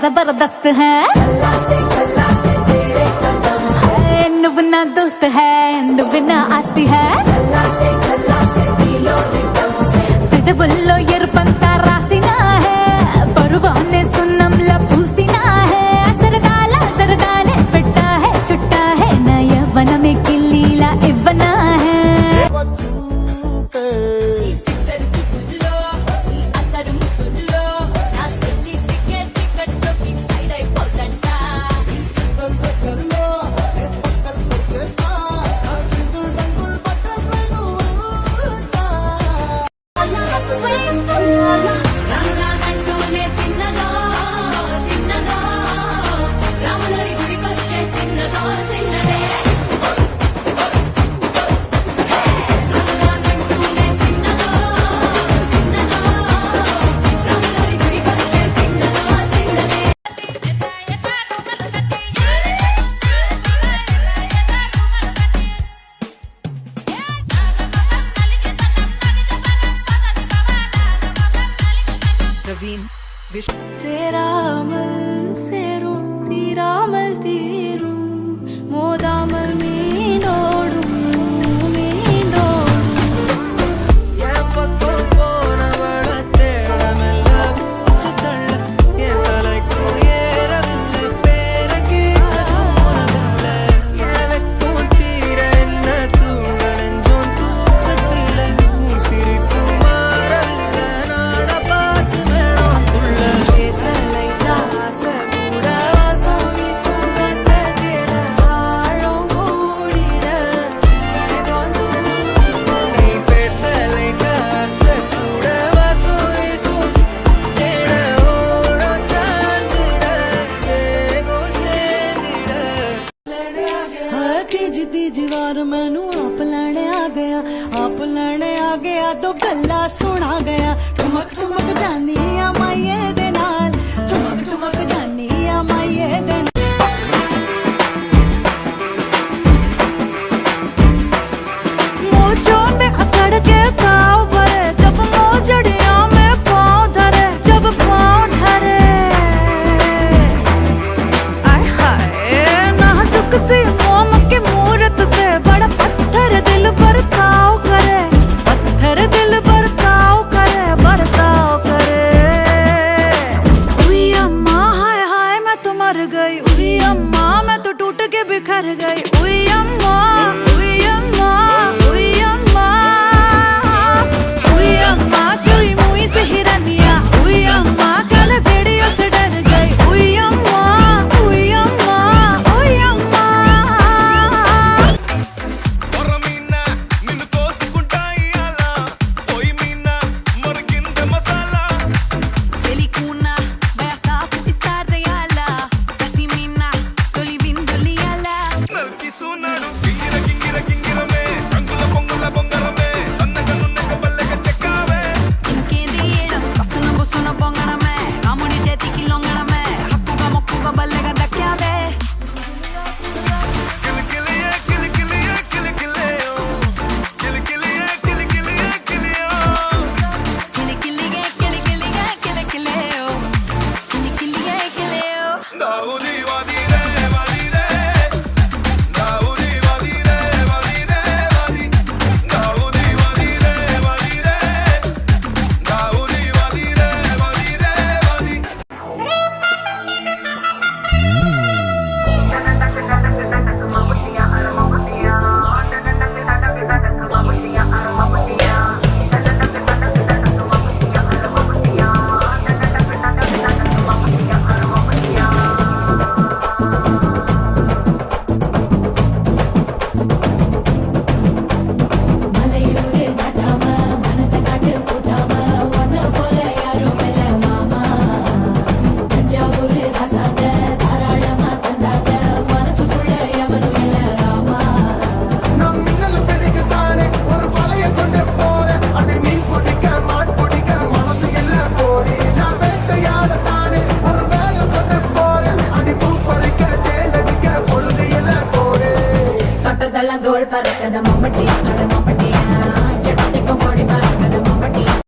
जबरदस्त है नुबना दोस्त है नुबना आस्ती है तिदबुल्लो एरुपंता रासिना है परुवाने सुन्नंला पूसिना है सरदाने पिट्टा है चुट्टा है ना यव्वन में किल्लीला इव्वना है சேராமல் சேரும் தீராமல் தீரும் மோதாமல் மீண்டோடும் மீண்டோடும் என் பக்கம் போனவள தேடமெல்ல மூச்சு தள்ள என் தலைக்கும் ஏறவில்லை பேர கேட்க தோணவில்லை என் வெக்கம் தீர என்ன தூங்க நெஞ்சோம் தூக்கத்தில சிரிப்பு மாறவில்லை நாட பார்த்து வேணும் புள்ள பேசலை தாச கூட வாசமி சுகத்த தேட ஆழம் கூடிட நீ பேசலை காச கூட வாசம் தேட ஓரம் சாஞ்சிட ஏகோ சேர்ந்திட ਤੀਜੀ ਤੀਜੀ ਵਾਰ ਮੈਨੂੰ ਆਪ ਲੈਣੇ ਆ ਗਿਆ तो ਗੱਲਾ ਸੁਣਾ ਗਿਆ ਠੁਮਕ ਠੁਮਕ ਜਾਨੀ ਆ ਮਾਈਏ ਦੇ ਨਾਲ ਠੁਮਕ ਠੁਮਕ ਜਾਨੀ ਆ ਮਾਈਏ ਦੇ ਨਾਲ मोजों में अकड़ के ताव भरे जब मोजड़ियों में पाँव धरे जब पाँव धरे आय हाय नाजुक सी मोम की मूरत से बड़ा पत्थर दिल बरताव करे पत्थर दिल बरताव करे उई अम्मा हाय हाय मैं तो मर गई उई अम्मा मैं तो टूट के बिखर गई उई अम्मा उई अम्मा उई अम्मा उई अम्मा चुई मुई से हिरनिया उई अम्मा कल भेड़ियों से डर गई उई अम्मा उई अम्मा उई अम्मा కొరమీనా నిన్ను కోసుకుంటా ఇయాలా పోయి Meena మరికింద masala Celicuna, vaya sapo está reala Casimina, tolivinduliala నల్కి సూనాడు గింగిర గింగిరమే రంగుల బొంగరమే సన్నగ నున్నగ బల్లెగ చెక్కావే ఇంకేందియడం కసున బుసున బొంగడమే రాముడి చేతికి లొంగడమే హక్కుగా మొక్కుగా బల్లెగా దక్కావే కిలికిలియే కిలికిలియే కిలికిలియో కిలికిలియే కిలికిలియే కిలియో కిలికిలిగే కిలికిలిగే కిలికిలేయో కిలికిలిగే కిలియో దావుది వాదిరే వాదిరే దావుది వాదిరే వాదిరే వాది దావుది వాదిరే వాదిరే దావుది వాదిరే వాదిరే వాది மலையூரு நடாம மனச காட்டு போதாம ஒன்ன போல யாரும் இல்ல மாமா தஞ்சாவூர் ரசாத தாராளமா தந்தாத மனசுக்குள்ள எவனும் இல்ல ராமா நம் மின்னல் பிடிக்கத்தானே ஒரு வலைய கொண்டு போறேன் அதை மீன் பிடிக்க மான் பிடிக்க மனசு இல்ல போடி நான் வேட்டையாடத்தானே ஒரு வேலை கொண்டு போறேன் அடி பூ பறிக்க தேனடிக்க பொழுது இல்ல போடி தொட்டதெல்லாம் தோள் பறக்கத மம்பட்டியா அட மம்பட்டியா